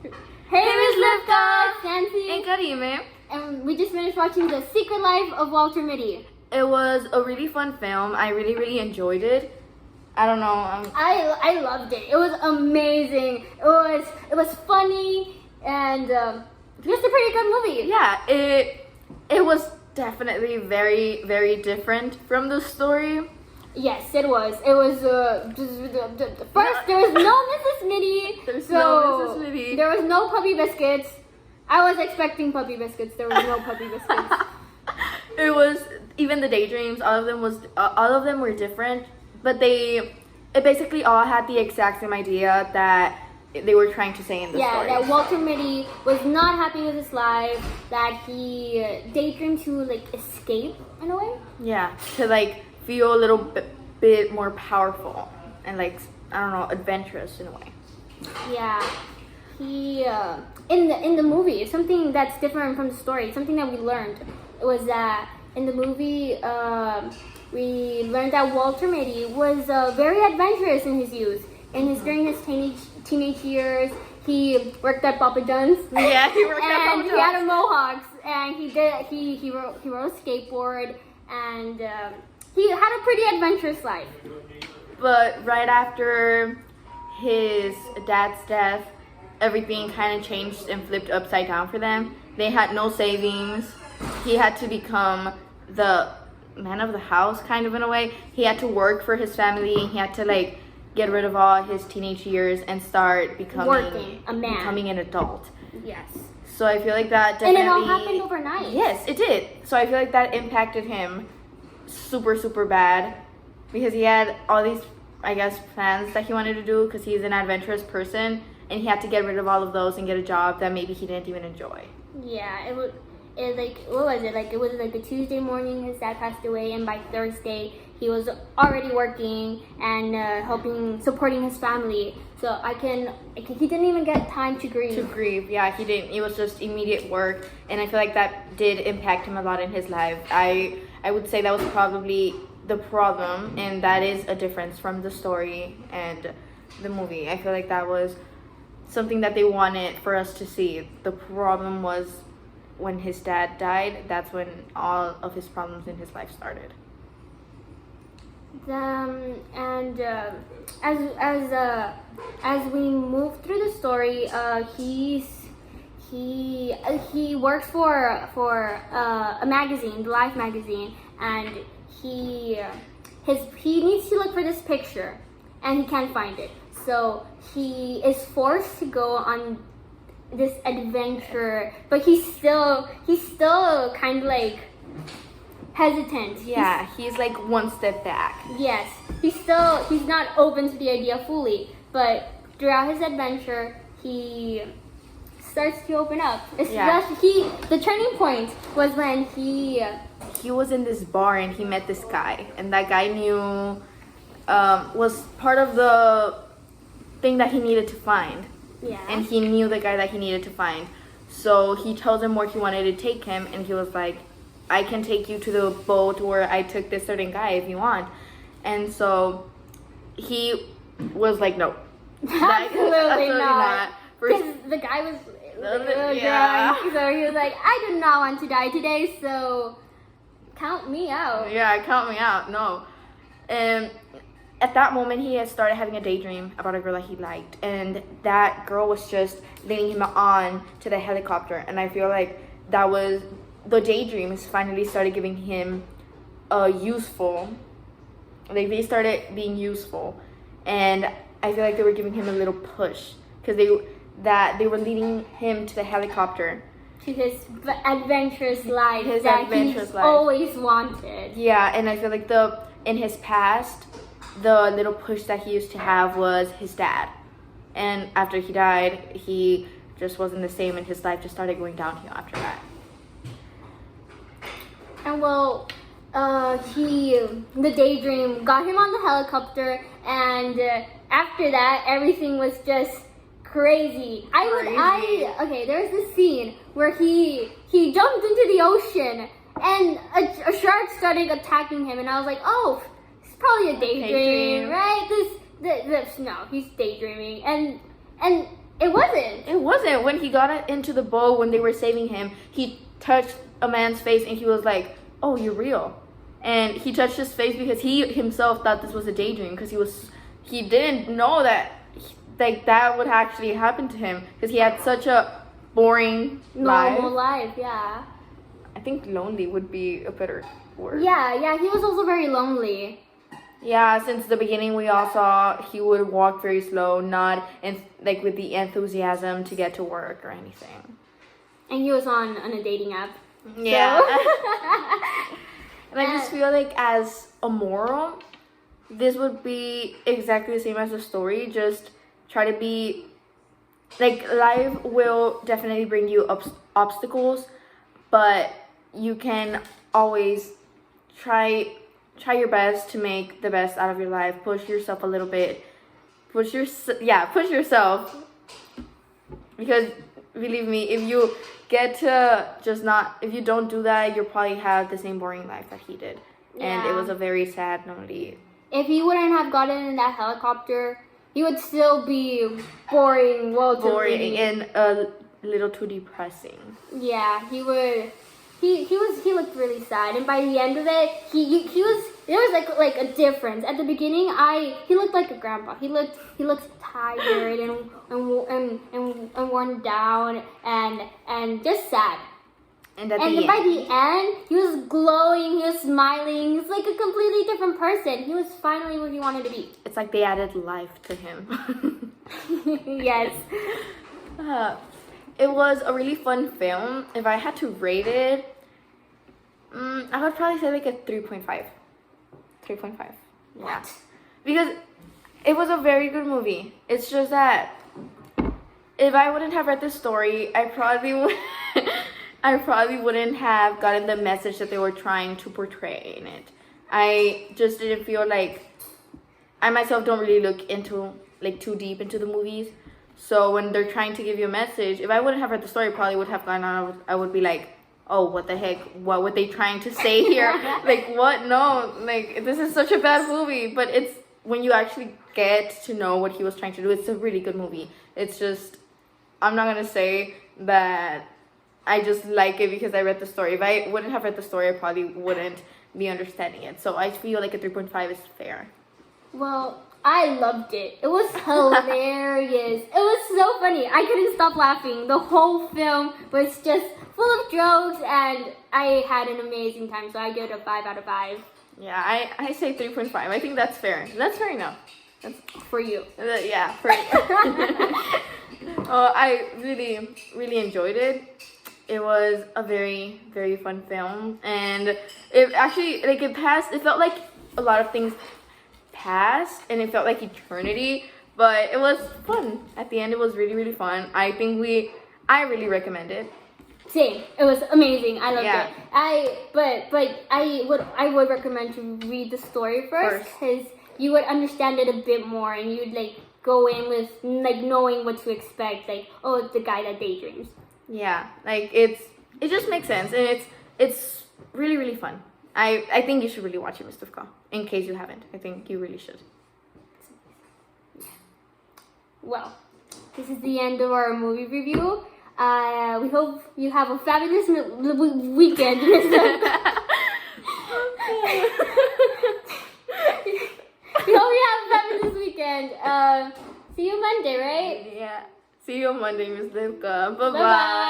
Hey, Miss Lipka, Nancy, And Karime. and we just finished watching The Secret Life of Walter Mitty. It was a really fun film. I really enjoyed it. I don't know. I loved it. It was amazing. It was funny and just a pretty good movie. Yeah, it was definitely very different from the story. Yes, it was. It was first there was no Mrs. Mitty. There's no Mrs. Mitty. There was no puppy biscuits. I was expecting puppy biscuits. There was no puppy biscuits. It was even the daydreams. All of them were different, but it basically all had the exact same idea that they were trying to say in the story. Yeah, that Walter Mitty was not happy with his life. That he daydreamed to like escape in a way. Yeah, to like feel a little bit more powerful and like I don't know, adventurous in a way. Yeah, he in the movie, something that's different from the story, something that we learned was that in the movie we learned that Walter Mitty was very adventurous in his youth. During his teenage years, he worked at Papa John's. Yeah, he worked at Papa And John's. he had a mohawk, and he rode a skateboard, and he had a pretty adventurous life. But right after his dad's death, everything kind of changed and flipped upside down for them. They had no savings. He had to become the man of the house, kind of in a way. He had to work for his family. He had to like get rid of all his teenage years and start becoming an adult. Yes. So I feel like that definitely. And it all happened overnight. Yes, it did. So I feel like that impacted him super bad because he had all these, I guess, plans that he wanted to do because he's an adventurous person, and he had to get rid of all of those and get a job that maybe he didn't even enjoy. Yeah, it was like a Tuesday morning his dad passed away, and by Thursday he was already working and supporting his family. So he didn't even get time to grieve. Yeah, he didn't. It was just immediate work, and I feel like that did impact him a lot in his life. I would say that was probably the problem, and that is a difference from the story and the movie. I feel like that was something that they wanted for us to see. The problem was when his dad died. That's when all of his problems in his life started. As we move through the story, he works for a magazine, the Life magazine, and he needs to look for this picture, and he can't find it. So he is forced to go on this adventure, but he's still kind of like hesitant. Yeah, he's like one step back. Yes, he's not open to the idea fully, but throughout his adventure, he starts to open up. The turning point was when he was in this bar and he met this guy, and that guy was part of the thing that he needed to find. Yeah. And he knew the guy that he needed to find. So he told him where he wanted to take him, and he was like, I can take you to the boat where I took this certain guy if you want. And so he was like, no. Absolutely not. First, Because the guy was yeah. drunk, so he was like, I do not want to die today, so count me out. Yeah, count me out. No. And at that moment, he had started having a daydream about a girl that he liked, and that girl was just leading him on to the helicopter. And I feel like that was the daydreams finally started giving him useful. Like they started being useful, and I feel like they were giving him a little push because they were leading him to the helicopter. To his adventurous life He's always wanted. Yeah, and I feel like in his past, the little push that he used to have was his dad. And after he died, he just wasn't the same, and his life just started going downhill after that. And the daydream got him on the helicopter, and after that, everything was just crazy. Okay, there's this scene where he jumped into the ocean, and a shark started attacking him, and I was like, oh, it's probably a daydream, right? No, he's daydreaming, and It wasn't. It wasn't. When he got into the boat, when they were saving him, he touched a man's face and he was like, "Oh, you're real." And he touched his face because he himself thought this was a daydream, because he didn't know that like that would actually happen to him, because he had such a boring Normal life. life, yeah. I think lonely would be a better word. Yeah, he was also very lonely. Yeah, since the beginning we all saw he would walk very slow, not like with the enthusiasm to get to work or anything. And he was on a dating app. Yeah. So. And I just feel like as a moral, this would be exactly the same as the story. Just try to be like, life will definitely bring you obstacles, but you can always try your best to make the best out of your life. Push yourself a little bit. Push yourself. Because believe me, if you get to if you don't do that, you'll probably have the same boring life that he did. And it Yeah. was a very sad, lonely. If he wouldn't have gotten in that helicopter, he would still be boring. Boring and a little too depressing. Yeah, he would. He looked really sad, and by the end of it, he was, there was like a difference. At the beginning, he looked like a grandpa. He looked tired and worn down and just sad. And By the end, he was glowing. He was smiling. He was like a completely different person. He was finally where he wanted to be. it's like they added life to him. Yes. It was a really fun film. If I had to rate it, I would probably say like a 3.5. 3.5. Yeah. Because it was a very good movie. It's just that if I wouldn't have read the story, I probably wouldn't have gotten the message that they were trying to portray in it. I just didn't feel like, I myself don't really look into like too deep into the movies. So when they're trying to give you a message, if I wouldn't have read the story, I probably would have gone on. I would be like, oh, what the heck? What were they trying to say here? Like, what? No, like, this is such a bad movie. But it's, when you actually get to know what he was trying to do, it's a really good movie. It's just, I'm not going to say that I just like it because I read the story. If I wouldn't have read the story, I probably wouldn't be understanding it. So I feel like a 3.5 is fair. Well, I loved it. It was hilarious. It was so funny. I couldn't stop laughing. The whole film was just full of jokes, and I had an amazing time. So I give it a 5 out of 5 Yeah, I say 3.5. I think that's fair. That's fair enough. That's, for you. yeah, for I really, really enjoyed it. It was a very, very fun film, and it actually, like, it felt like a lot of things passed, and it felt like eternity, but it was fun. At the end, it was really, really fun. I really recommend it. Same. It was amazing. I loved Yeah. it. But I would recommend to read the story first, because you would understand it a bit more, and you'd like go in with like knowing what to expect. Like, oh, it's the guy that daydreams. Yeah, like it just makes sense, and it's really, really fun. I think you should really watch it, Mustafka. In case you haven't, I think you really should. Well, this is the end of our movie review. We hope you have a fabulous weekend. We hope you have a fabulous weekend. See you Monday, right? Yeah. See you on Monday, Mustafka. Bye-bye. Bye-bye.